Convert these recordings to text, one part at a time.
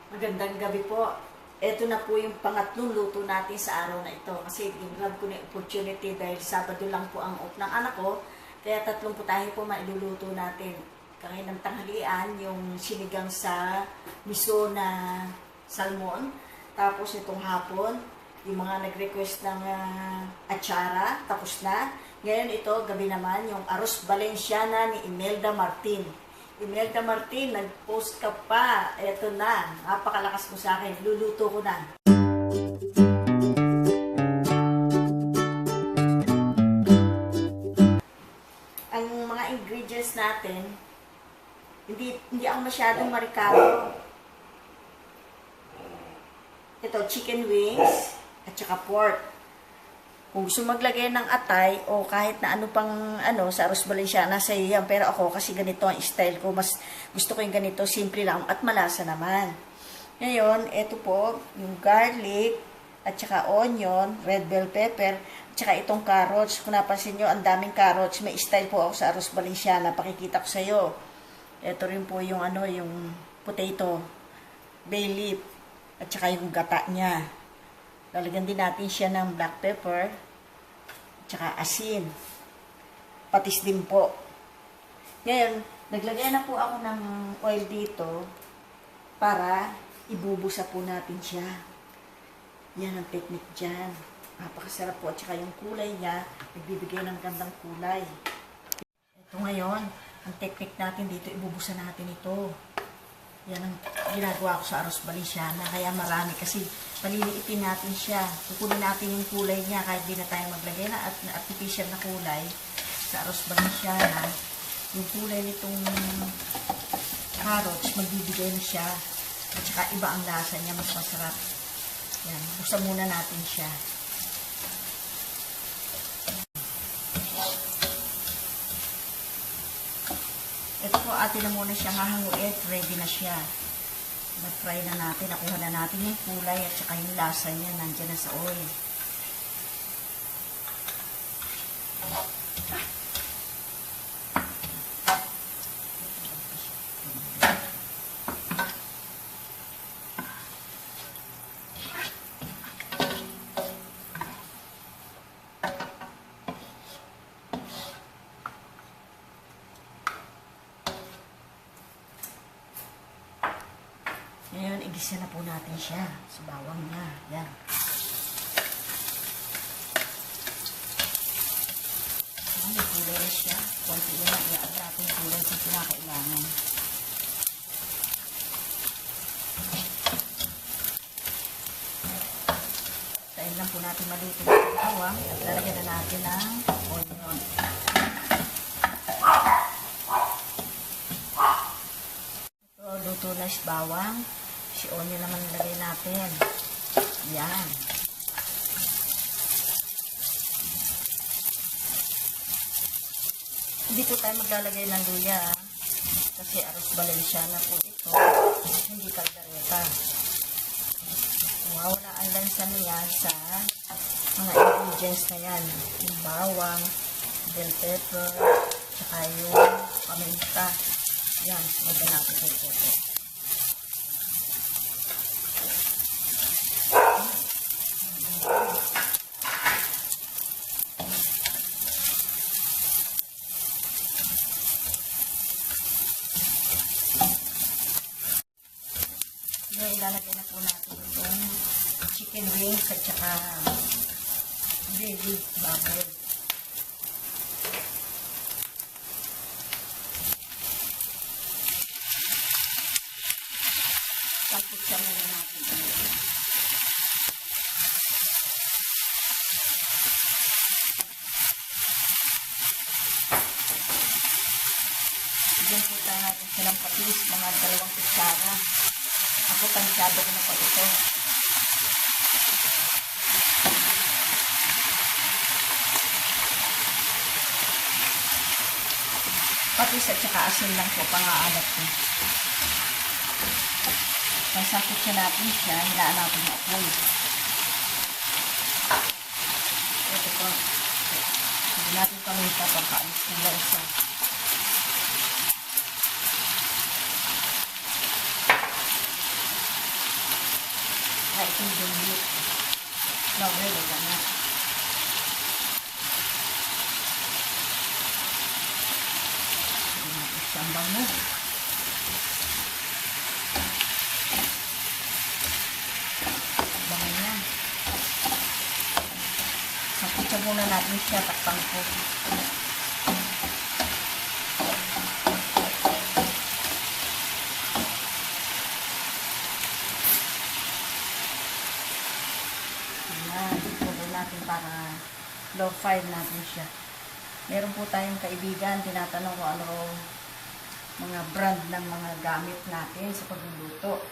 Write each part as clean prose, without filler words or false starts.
Magandang gabi po. Ito na po yung pangatlong luto natin sa araw na ito. Kasi ginrab ko na yung opportunity dahil Sabado lang po ang off ng anak ko. Kaya tatlong putahe po mailuluto natin. Kaninang tanghalian, yung sinigang sa miso na salmon. Tapos itong hapon, yung mga nag-request ng atsara, tapos na. Ngayon ito, gabi naman, yung arroz Valenciana ni Imelda Martin. Imelda Martin, nag-post ka pa. Eto na. Napakalakas mo sa akin. Luluto ko na. Ang mga ingredients natin, hindi ako masyadong marikado. Ito, chicken wings at saka pork. Kung gusto maglagay ng atay o kahit na ano pang sa arroz Valenciana sa iyo yan. Pero ako kasi ganito ang style ko. Mas gusto ko yung ganito, simple lang at malasa naman. Ngayon, ito po, yung garlic at saka onion, red bell pepper, at saka itong carrots. Kung napansin nyo, ang daming carrots. May style po ako sa arroz Valenciana. Pakikita ko sa iyo. Ito rin po yung yung potato, bay leaf, at saka yung gata niya. Lalagyan din natin siya ng black pepper, tsaka asin, patis din po. Ngayon, naglagay na po ako ng oil dito para ibubusa po natin siya. Yan ang technique dyan. Napakasarap po. At saka yung kulay niya, nagbibigay ng gandang kulay. Ito ngayon, ang technique natin dito, ibubusa natin ito. Yan ang ginagawa ko sa arroz Valenciana. Kaya marami kasi paliliitin natin siya. Kukunin natin yung kulay niya kahit di na tayo maglagay na at artificial na kulay sa arroz Valenciana. Yung kulay nitong carrots, magbibigay na siya. At saka iba ang lasa niya, mas masarap. Yan, buksan muna natin siya. Ito po, atin na muna siya hahanguin. Ready na siya. Nag-fry na natin. Nakuha na natin yung kulay at saka yung lasa niya. Nandiyan na sa oil. Ngayon, igisa na po natin siya sa bawang niya. Yan. May kulay na siya. Kunti na i-add natin yung kulay sa pinakailangan. Tayin lang po natin maluto ng bawang at lalagyan na natin ng onion. Ito, luto na si bawang. Si onion naman nilagay natin. Yan. Hindi po tayo maglalagay ng luya. Kasi arroz Valenciana po ito. Hindi kaldereta. Mawala ang lansa niya sa mga ingredients na yan. Yung bawang, bell pepper, tsaka yung paminta. Yan. Lagyan natin ito. Ngayon, ilalagay na po natin itong chicken wings at saka baby bubble. Tapos siya muna natin. Bigyan po tayo natin silang patis, mga 2 kutsara. Ako, pansyado ko na po ito. Patis at saka asin lang po, pang-aalat ko. Pansakot siya natin siya, hilaan natin yung apoy. Ito po. Hindi natin paminta pagkaalis nila isa. itong dilit. Nawala ka na. Isang bango. Bango yan. Sakitsa muna natin siya, takpang ko. Natin para low fire natin siya. Meron po tayong kaibigan, tinatanong ko ano mga brand ng mga gamit natin sa pagluluto.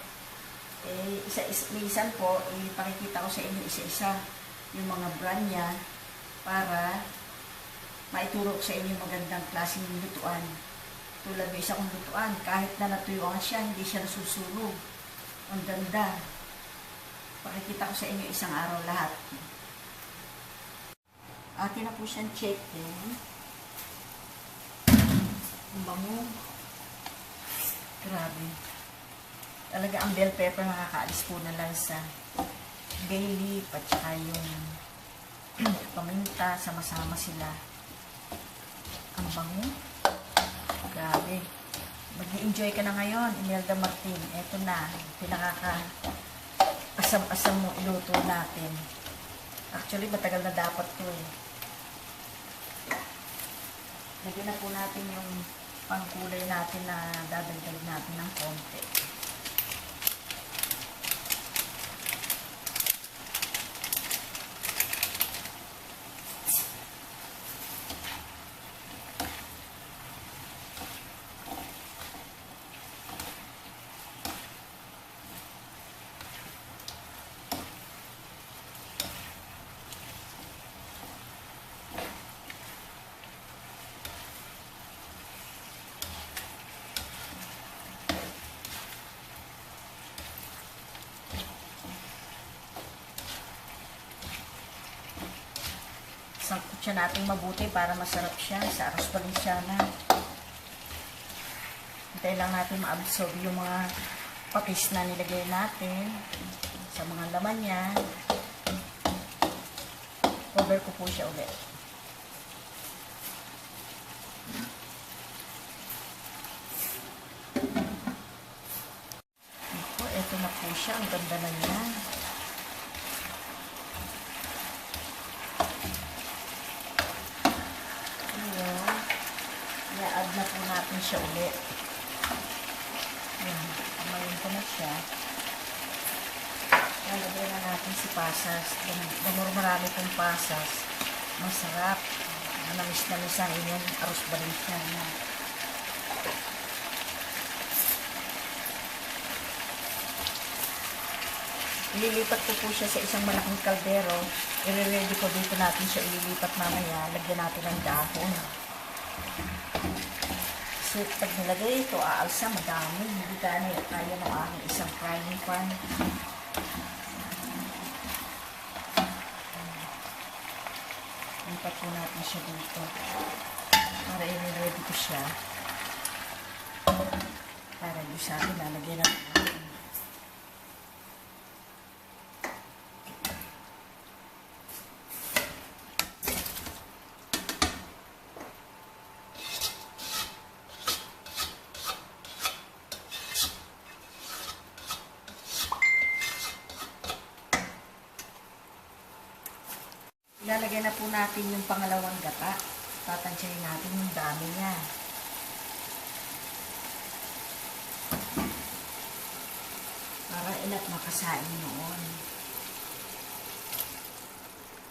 Minsan po, ipakikita ko sa inyo isa-isa yung mga brand niya para maituro ko sa inyo magandang klaseng lutuan. Tulad ng isa kong lutuan, kahit na natuyuan siya, hindi siya nasusunog. Ang ganda. Pakikita ko sa inyo isang araw lahat. Atin na po siyang chicken. Ang bango. Grabe. Talaga ang bell pepper nakakaalis po ng lansa. Bay leaf at saka yung paminta, sama-sama sila. Ang bango. Grabe. Mag-i-enjoy ka na ngayon, Imelda Martin. Eto na. Pinakaka-asam-asam mo iluto natin. Actually, matagal na dapat to eh. Lagyan na po natin yung pangkulay natin na dadagdag natin ng konti. Sangkot siya natin mabuti para masarap siya sa arroz valenciana. Hintay lang natin ma-absorb yung mga patis na nilagay natin sa mga laman niya. Cover ko po siya ulit. Ito na po siya. Ang ganda na niya. I-add na po natin siya ulit. Ayan, kumain ko na siya. Lalagyan na natin si pasas. Damor marami pong pasas. Masarap. Manamis-namis ang inyong arroz valenciana. Ililipat ko po siya sa isang malaking kaldero. I-ready ko dito natin siya ililipat mamaya. Lagyan natin ng dahon. So, pag nilagay ito, aalsa, madami. Hindi kaya ng aking isang frying pan. Lipat po natin siya dito. Para i-ready ko siya. Para yung sa akin, lalagyan natin. Ilalagay na po natin yung pangalawang gata. Tatansyahin natin yung dami niya. Para ilat makasain noon.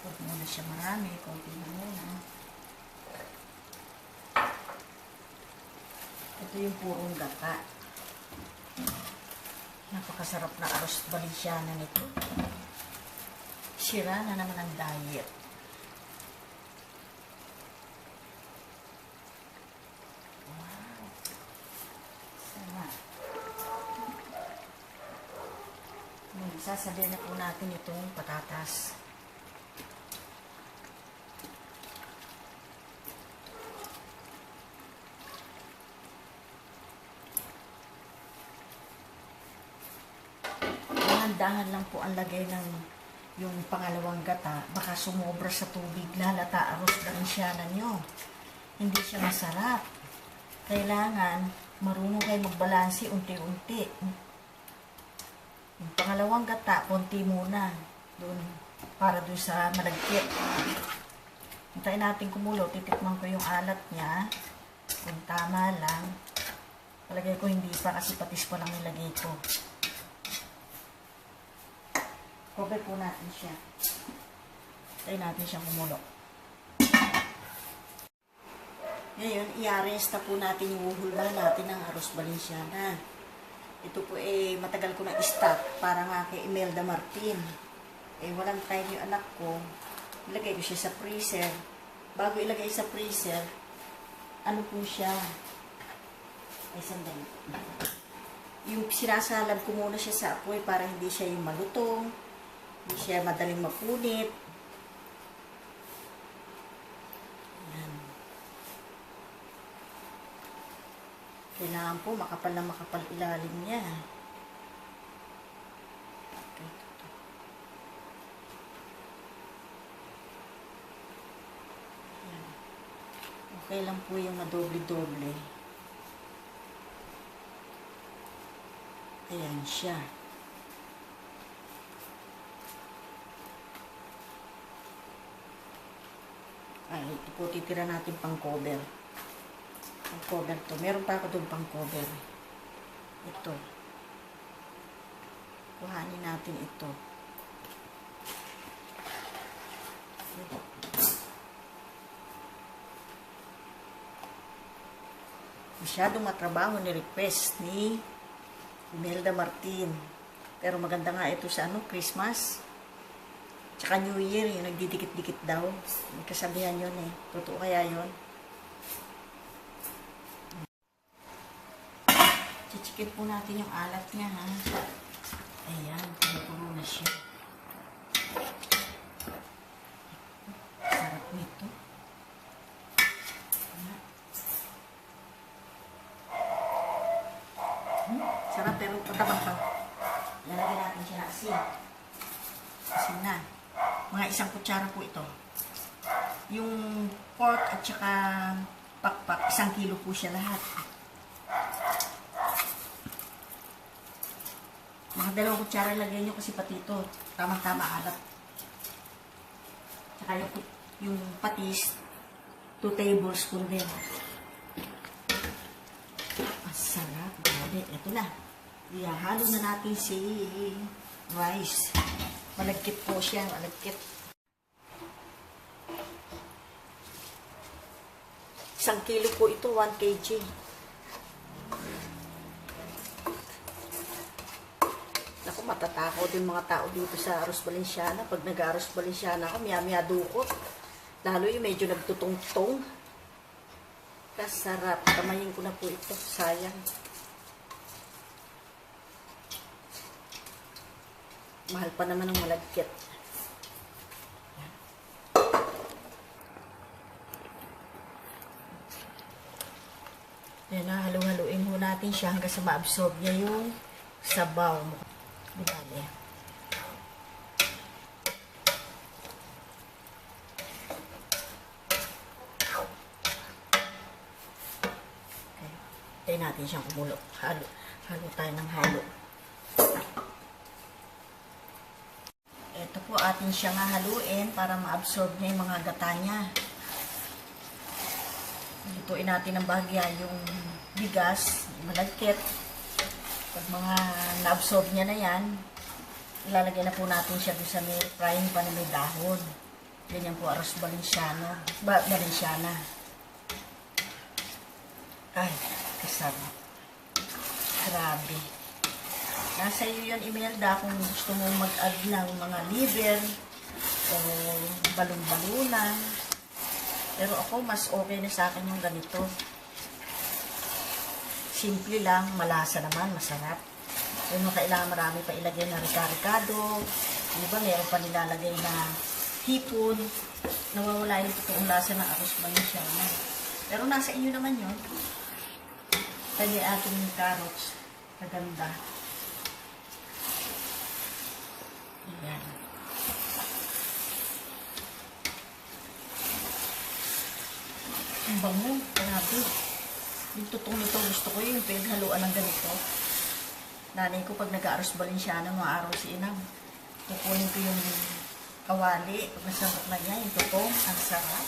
Huwag muna siya marami. Kunti na muna. Ito yung purong gata. Napakasarap na arroz valenciana nito. Sira na naman ang diet. Sasabihin na po natin itong patatas. dahan-dahan lang po ang lagay ng yung pangalawang gata. Baka sumobra sa tubig, lalata aros balinsyana nyo. Hindi siya masarap. Kailangan marunong kayo magbalansi unti-unti. Yung pangalawang gata, konti muna. Doon, para doon sa malagkit. Hintayin natin kumulo. Titikman ko yung alat niya. Kung tama lang. Palagay ko hindi pa kasi patis pa lang nilagay ko. Cover po natin siya. Hintayin natin siyang kumulo. Ngayon, i-arrange na po natin yung uhulma natin ng arroz Valenciana. Ito po matagal ko na stock para nga kay Imelda Martin. Walang time yung anak ko. Ilagay ko siya sa freezer. Bago ilagay sa freezer, ano po siya? Sandali. Yung sinasalab ko muna siya sa apoy para hindi siya yung malutong, hindi siya madaling mapunit. Ayan. Kailangan po makapal na makapal ilalim niya. Ayan. Okay lang po yung madoble-doble. Ayan siya. Ay, ito po titira natin pang cover. Pang cover to. Meron pa ako doon pang cover. Ito. Kuhanin natin ito. Masyadong matrabaho ni request ni Imelda Martin. Pero maganda nga ito sa Christmas. Tsaka New Year, yung nagdidikit-dikit daw. May kasabihan yun eh. Totoo kaya yun? Chichikin po natin yung alat niya, ha? Ayan, puno na siya. Sarap nito. Sarap pero patabang pa. Lalagyan natin siya na asin. Asin na. Mga 1 kutsara po ito. Yung pork at saka pakpak, 1 kilo po siya lahat. Mga 2 kutsara lagay nyo kasi pati ito. Tamang-tama alat. Tsaka yung patis, 2 tablespoon din. Masarap. Grabe. Ito na. Ihahalo na natin si rice. Malagkit po siya. Malagkit. 1 kilo po ito. 1 kg. Naku, matatakaw din mga tao dito sa arroz Valenciana. Pag nag-arroz Valenciana ako, miya-miya dukot. Lalo yung medyo nagtutong-tong. Kasarap. Kamayin ko na po ito. Sayang. Mahal pa naman ang malagkit. Yan na, halu-haluin ho natin siya hanggang sa ma-absorb niya yung sabaw. Bumali. Tayo natin siyang kumulo. Halo tayo ng halo. Ito po atin siyang haluin para ma-absorb niya yung mga gata niya. Lutuin natin ng bahagya yung bigas, malagkit. Pag mga na-absorb niya na yan, ilalagay na po natin siya doon sa may frying pan na may dahon. Ganyan po arroz Valenciana. Valenciana. Ay, kasarap. Grabe. Nasa iyo yun, Imelda, kung gusto mo mag-add ng mga liver o balon-balunan. Pero ako, mas okay na sa akin yung ganito. Simple lang, malasa naman, masarap. Kung kailangan marami pa ilagay na rica-ricado, diba, meron pa nilalagay na hipon, nawawala yung totoong lasa ng arroz Valenciana. Pero nasa inyo naman yun. Kaya ating carrots, kaganda. bango. Grabe. Yung tutong nito, gusto ko yung pinaghaluan ng ganito. Nanay ko pag nag-aaros Balenciana, mga araw si Inang. Kukunin ko yung kawali. Pag nasarap na niya, yung tutong. Ang sarap.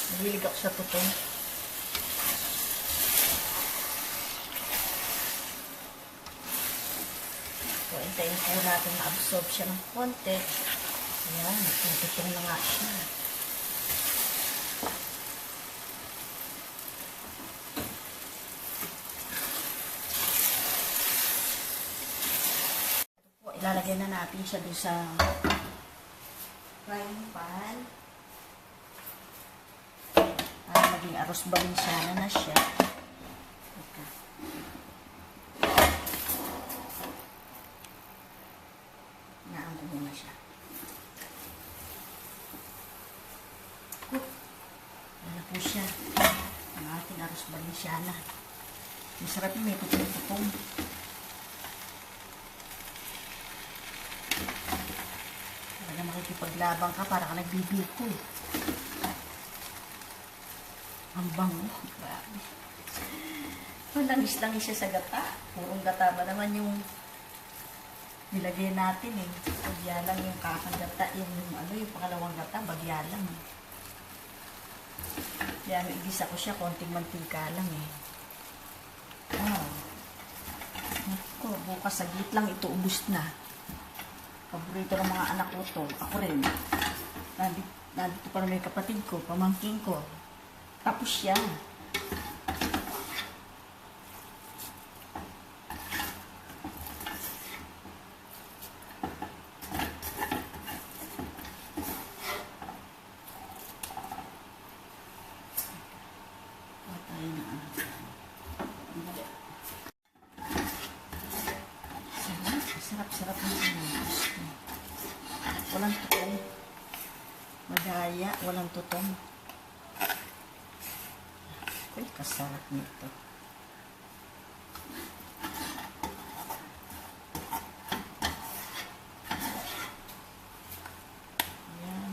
Nahilig ako sa tutong. So, hintayin po natin ma-absorb siya ng konti. Ayan, tutong na nga siya. Ilalagay na natin siya doon sa frying pan. Para maging arroz Balenciana na siya. Okay. Naan ko muna siya. Wala po siya. Ang ating arroz Balenciana. Masarap yung may putong-putong. Makikipaglabang ka para ka nagbibiko. Ang bango. Grabe. Malangis-langis siya sa gata. Purong gata ba naman yung nilagay natin eh. Bagya lang yung kakang gata. Yung pangalawang gata, bagya lang. Kaya igisa ko siya, konting mantika lang eh. Wow. Naku, bukas saglit lang ito, ubus na. Paborito ng mga anak ko to. Ako rin. Nandito pa na may kapatid ko, pamangking ko. Tapos siya. Patay na. Sarap-sarap na. Walang tutong. Madaya, walang tutong. Uy, kasarap nito. Ayan.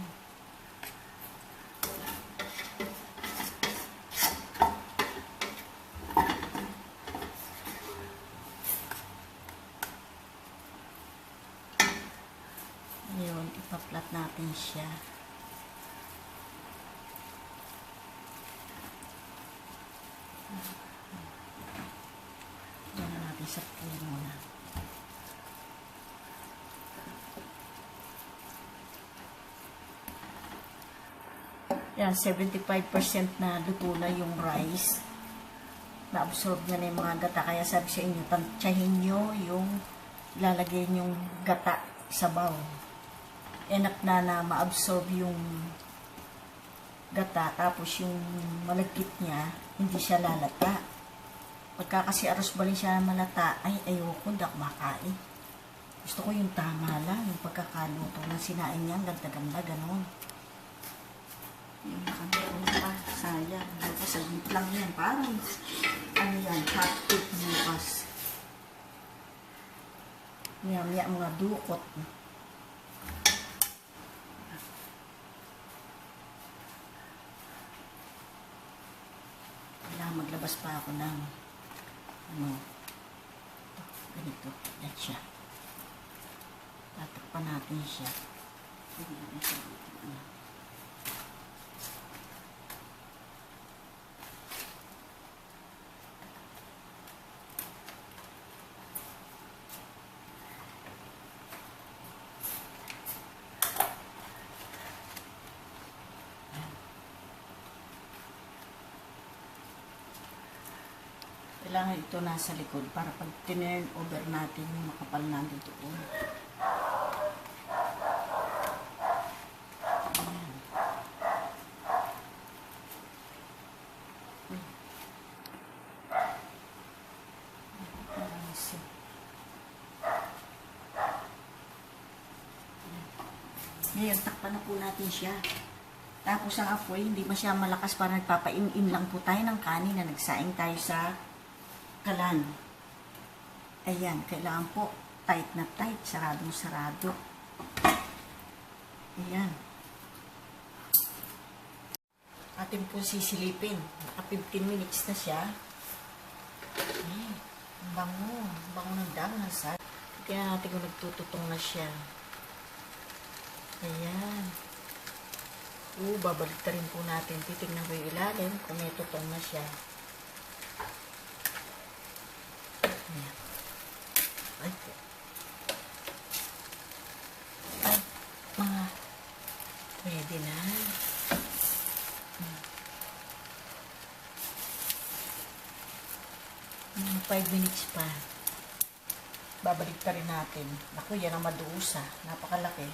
Ngayon, ipaplat natin siya. Diyan na natin sa puno muna. Yan, 75% na luto na yung rice. Na-absorb niya na yung mga gata. Kaya sabi sa inyo, tantyahin nyo yung ilalagay yung gata sa baw. Enak na ma-absorb yung gata, tapos yung malagkit niya, hindi siya lalata. Pagka kasi arroz Balenciana malata, ay ayoko, hindi ako makain. Gusto ko yung tama lang, yung pagkakaluto ng sinain niya, ganda-ganda, ganon. Yung nakagawa pa, sayang. Bukas, saglit lang yan. Parang, ano yan, hot cake bukas. Maya-maya mga dukot. Maglabas pa ako ng ganito, yan siya. Tatakpan natin siya. Kailangan ito nasa likod para pag tinurn over natin yung makapal natin doon. Ngayon, takpan na po natin siya. Tapos ang apoy, hindi masyadong malakas para nagpapain-in lang po tayo ng kanin na nagsaing tayo sa kalan. Ayan, kailangan po tight na tight, saradong-sarado. Ayan. Atin po sisilipin. Naka 15 minutes na siya. Ang bango. Ang bango ng dangasal. Tingnan natin kung nagtututong na siya. Ayan. Babalik rin po natin. Titignan ko yung ilalim kung may tutong na siya. Ayan. Ay po. Ay, mga pwede na. Mga 5 minutes pa. Babalik pa rin natin. Naku, yan ang madusa. Napakalaki.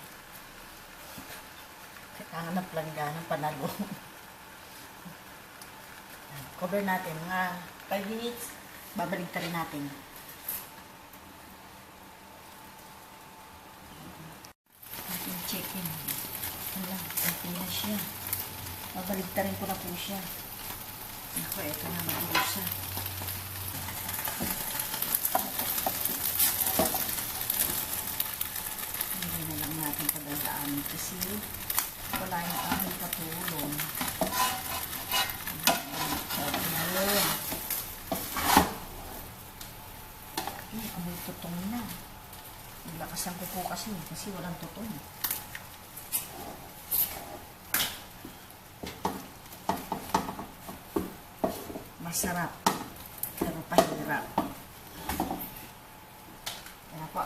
Kailangan ng plangga ng panalo. Cover natin. Mga 5 minutes. Babalik pa rin natin. Ating chicken. Wala, konti na siya. Babalik pa rin ko na po siya. Naku, ito na madusa. Padadaan kasi wala yung aming katulong. Amoy tutong na. Naglakas ang kuko kasi walang tutong. Masarap pero pahirap. Kaya po.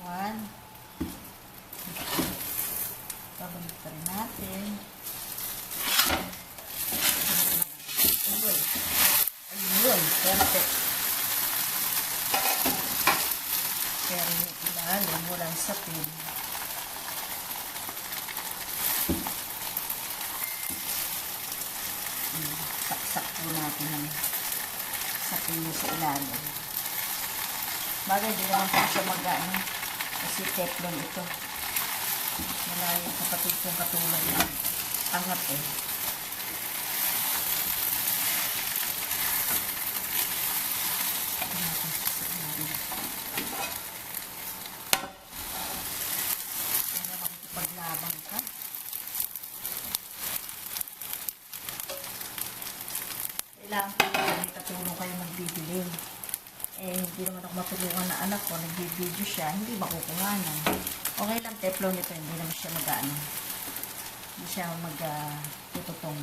1. Babalik pa rin natin. Ayun. Perfect. Pero yung ilalim, walang sapin. Saksak po natin ang sapin niya sa ilalim. Bagay, di naman po siya mag-ano. Kasi teflon ito. Malayo kapatid kong katulad na angat eh. Kaya makikipaglaban ka. Kailangan ko may katulong kayo magbibili. Hindi naman ako matulungan na anak ko, nagbibideo siya, hindi makukunganan. Okay lang, teflon nito, hindi naman siya mag-ano. Hindi siya mag-tututong.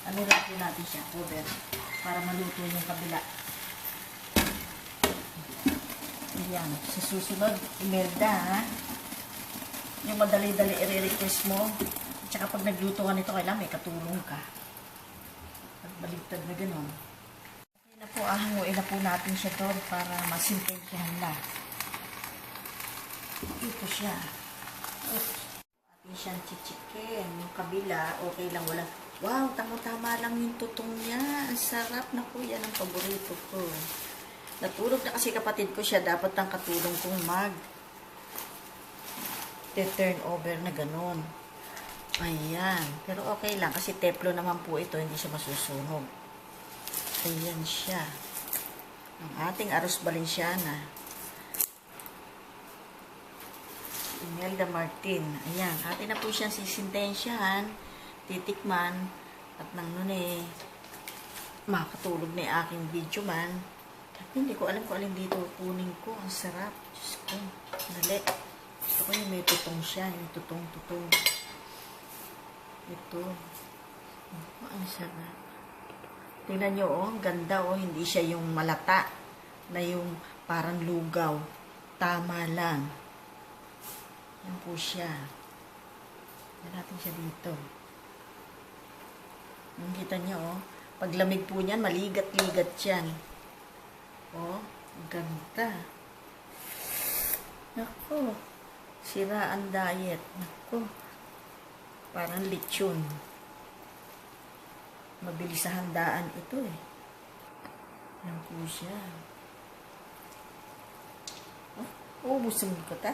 Ano lang po natin siya, cover, para maluto yung kabila. Ayan, sa susunod, Imelda, ha? Yung madali-dali i-request mo, tsaka pag nagluto ka nito, kailangan may katulong ka. Pagbaligtad na gano'n. Na po, hanguin na po natin siya doon para masimpensyahan na. Ito siya. Atin siyang chichikin. Yung kabila, okay lang, wala. Wow, tama-tama lang yung tutong niya. Ang sarap na po, yan ang paborito ko. Natulog na kasi kapatid ko siya, dapat ang katulong kong turn over na ganun. Ayan. Pero okay lang, kasi teflon naman po ito, hindi siya masusunog. Ayan siya. Ang ating arroz Valenciana. Imelda Martin. Ayan. Atin na po siyang sisintensyahan, titikman, at nang nun makatulog na yung aking video man. Hindi ko alam kung alin dito kunin ko. Ang sarap. Diyos ko. Dali. Gusto ko yung may tutong siya. Yung tutong-tutong. Ito. Ang sarap. Tingnan nyo, oh, ang ganda, oh, hindi siya yung malata na yung parang lugaw. Tama lang. Yan po siya. Yan natin siya dito. Kita nyo, oh, pag lamig po niyan, maligat-ligat yan. Oh, ang ganda. Naku, sira ang diet. Naku, parang lechon. Mabilis sa handaan ito eh. Yan po siya. Oh, ubusin ko ta.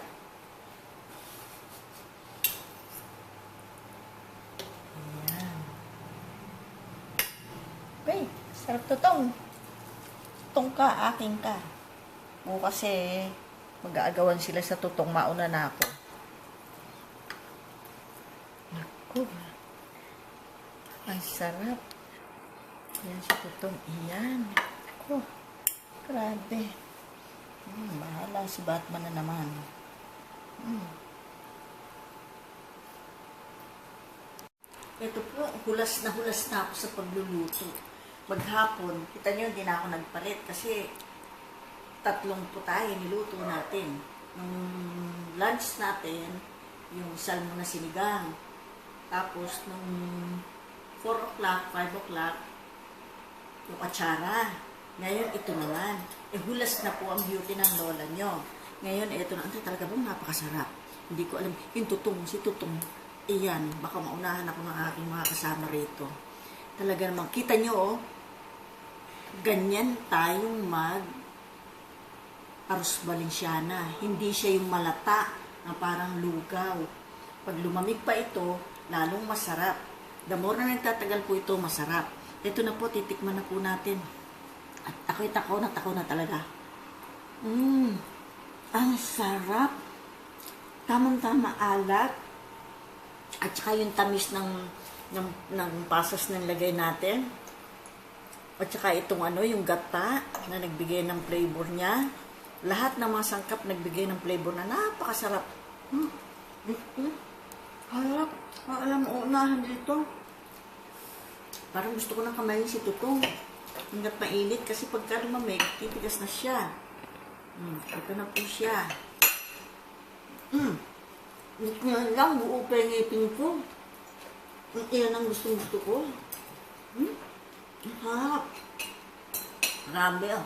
Ayan. Okay, sarap tutong. Tutong ka, aking ka. O kasi mag-aagawan sila sa tutong, mauna na ako. Naku. Ang sarap. Yan si Tutong. Iyan. Naku. Grabe. Bahala si Batman na naman. Ito po, hulas na ako sa pagluluto. Maghapon, kita nyo, hindi na ako nagpalit kasi 3 po tayo niluto natin. Nung lunch natin, yung salmon na sinigang. Tapos, nung 4 o'clock, 5 o'clock, yung atsara. Ngayon, ito naman. Hulas na po ang beauty ng lola nyo. Ngayon, ito na. Ito talaga bang napakasarap. Hindi ko alam. Yung Tutong, si Tutong. Iyan, baka maunahan ako ng aking mga kasama rito. Talaga naman, kita nyo, oh, ganyan tayong arroz Valenciana. Hindi siya yung malata na parang lugaw. Pag lumamig pa ito, lalong masarap. The more na nagtatagal po ito, masarap. Ito na po, titikman na po natin. At ako'y takaw na talaga. Ang sarap. Tamang-tama alat. At saka yung tamis ng pasas na nilagay natin. At saka itong yung gata na nagbigay ng flavor niya. Lahat ng mga sangkap nagbigay ng flavor na napakasarap. Harap. Alam mo, unahan dito. Parang gusto ko nang kamayin si Tutong. Hanggat mainit kasi pagka lumamig, titigas na siya. Ito na po siya. Yan lang, buo pa yung ngipin ko. Iyan ang gusto ko. Harap. Grabe ah.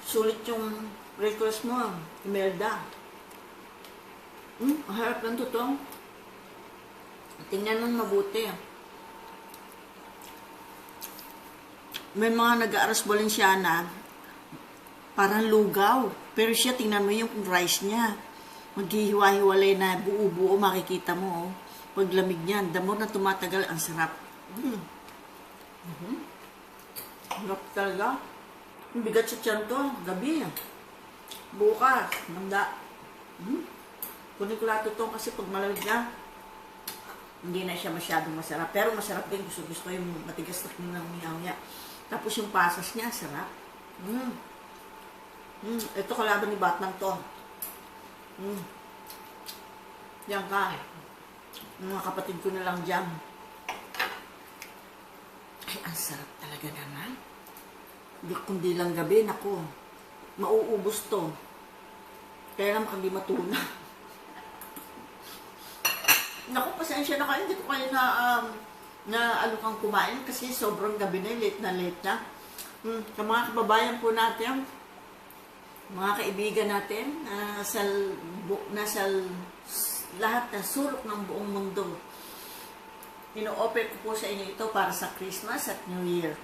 Sulit yung request mo, Imelda. Harap lang Tutong. Tingnan mo mabuti. May mga nag-aaros Valenciana, parang lugaw. Pero siya, tingnan mo yung rice niya. Maghihiwa-hiwalay na buo-buo, makikita mo. Oh. Pag lamig niyan, the more na tumatagal, ang sarap. Sarap talaga. Ang bigat sa tiyan to, gabi. Bukas, manda. Kunin ko lahat ito kasi pag malamig na, hindi na siya masyadong masarap. Pero masarap din. Gusto yung matigas na ng miyaw-miya. Tapos yung pasas niya, sarap. Ito kalaban ni Batman to. Yan ka. Mga kapatid ko na lang dyan. Ay, ang sarap talaga naman. Kundi lang gabi, naku. Mauubos to. Kaya naman hindi matuna. Naku, pasensya na kayo. Hindi ko kayo na kang kumain kasi sobrang gabi na, late na. Sa mga kababayan po natin, mga kaibigan natin, nasa lahat ng sulok ng buong mundo. Ino-offer ko po sa inyo ito para sa Christmas at New Year.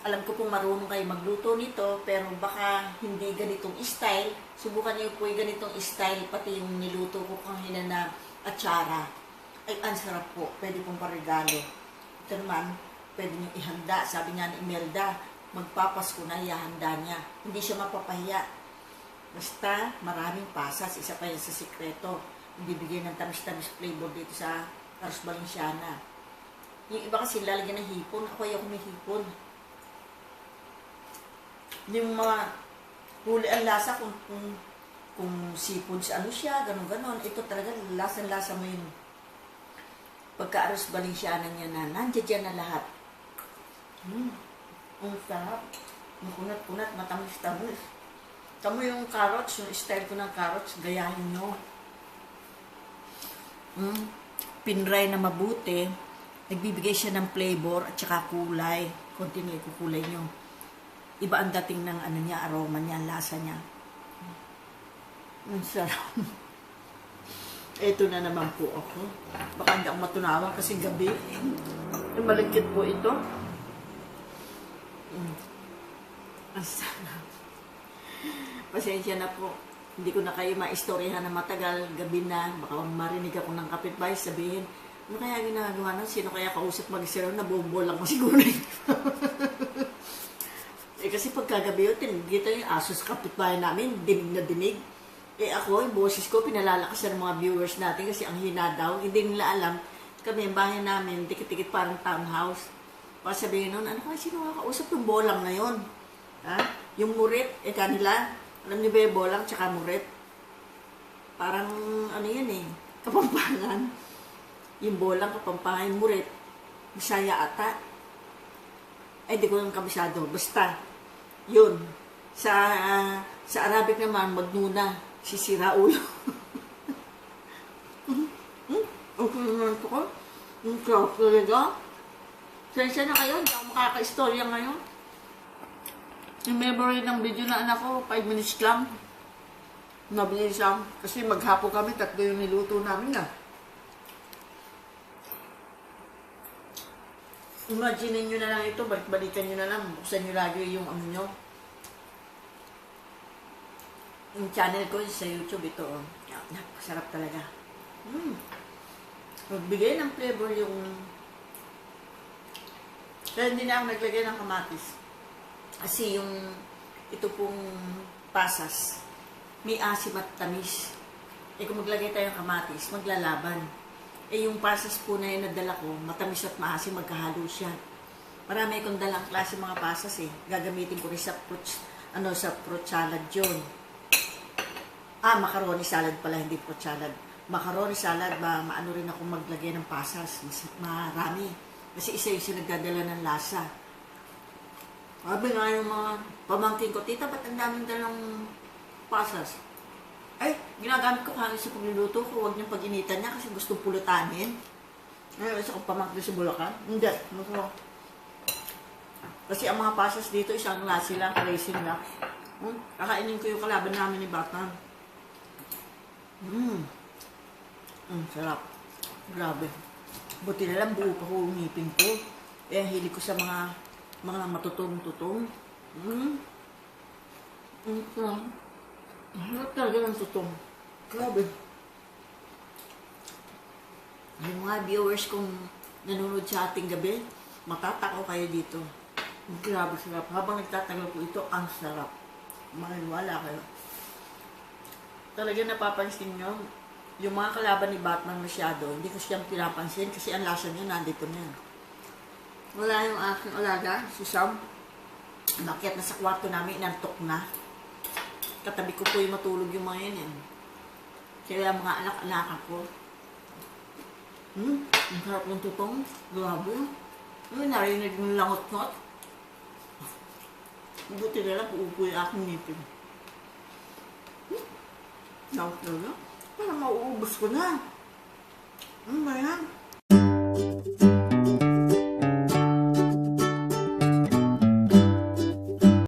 Alam ko pong marunong kayo magluto nito, pero baka hindi ganitong style. Subukan niyo po yung ganitong style, pati yung niluto ko kanina na atsara. Ay, ang sarap po. Pwede pong paregalo. Ito naman, pwede niyo ihanda. Sabi nga ni Imelda, magpapasko na, ihanda niya. Hindi siya mapapahiya. Basta, maraming pasas. Isa pa yan sa sikreto. Bibigay ng tamis-tamis flavor dito sa arroz Valenciana. Yung iba kasi lalagyan ng hipon. Ako ayoko may hipon. Yung mga huli ang lasa kung seafood ano siya, ganon-ganon. Ito talaga, lasa-lasa mo yun. Pagka-arroz Valenciana niya na, nandiyan na lahat. Ang sarap. Ang kunat-kunat, matamis-tamis. Tamo yung carrots, yung style ko ng carrots, gayahin nyo. Pinray na mabuti, nagbibigay siya ng flavor at saka kulay. Continue kukulay nyo. Iba ang dating ng niya, aroma niya, lasa niya. Ang sarap. Ito na naman po ako. Baka hindi ako matunawan kasi gabi. Malagkit po ito. Ang sarap. Pasensya na po. Hindi ko na kayo maistoryahan na matagal. Gabi na. Baka marinig ako ng kapitbahay. Sabihin, ano kaya ginagawa nun? Sino kaya kausap mag-isiraw? Nabubulang ko siguro. Kasi pagkagabi yun, dito yung aso sa kapitbahay namin. Dinig na dinig. Ako, yung boses ko, pinalalakas ng mga viewers natin kasi ang hina daw. Hindi nila alam. kami, ang bahay namin, dikit-dikit parang townhouse. Para sabihin nun, ano kasi sino kakausap yung bolang na yun? Ha? Yung murit, kanila. Alam niyo ba yung bolang tsaka murit? Parang, ano yun Kapampangan. Yung bolang, Kapampangan, yung murit. Bisaya ata. Ay, di ko lang kabisado. Basta, yun. Sa Arabic naman, magnuna. Sisira ulo. Okay naman ito ko. Ang sarap talaga. Sensya na kayo, hindi ako makaka-istorya ngayon. Yung memory ng video na anak ko, 5 minutes lang. Nabilis lang. Kasi maghapon kami, 3 yung niluto namin na. Imagine nyo na lang ito, balik-balikan nyo na lang. Buksan nyo lagi yung ano nyo. Yung channel ko sa YouTube, ito. Napakasarap talaga. Magbigay ng flavor yung... Kaya hindi na ako naglagay ng kamatis. Kasi yung ito pong pasas, may asim at tamis. Kung maglagay tayo ng kamatis, maglalaban. Yung pasas po na yung nadala ko, matamis at maasim, magkahalo siya. Marami akong dalang klase mga pasas Gagamitin ko rin sa fruit salad yun. Macaroni salad pala, hindi fruit salad. Macaroni salad, maano rin ako maglagay ng pasas. Marami. Kasi isa-isa nagdadala ng lasa. Sabi nga yung mga pamangkin ko, tita, ba't ang daming dalang pasas? Ay, ginagamit ko hanggang sa pagluluto ko, huwag niyang pag-initan niya kasi gusto pulutanin. Ay, isa kong pamangkin sa Bulacan. Hindi, kasi ang mga pasas dito, isang klase lang, racing lang. Kakainin ko yung kalaban namin ni Batman. Sarap. Grabe. Buti na lang buo pa ko yung ngipin ko. Hili ko sa mga matutong-tutong. Sarap talaga ng tutong. Grabe. Yung mga viewers kong nanonood sa ating gabi, matatakaw kayo dito. Grabe sarap. Habang nagtatagal ko ito, ang sarap. Maniwala kayo. Talaga napapansin nyo, yung mga kalaban ni Batman masyado, hindi ko siyang pinapansin kasi ang lasa niya nandito na yan. Wala yung aking alaga, si Sam. Nakyat na sa kwarto namin, inantok na. Katabi ko po yung matulog yung mga yan. Kaya mga anak-anakan ko. Ang harap ng tutong. Grabe. Narinig yung langot-ngot. Buti na lang, uupo yung aking ngipin. Langot na lang. Parang mauubos ko na. Ano ba yan?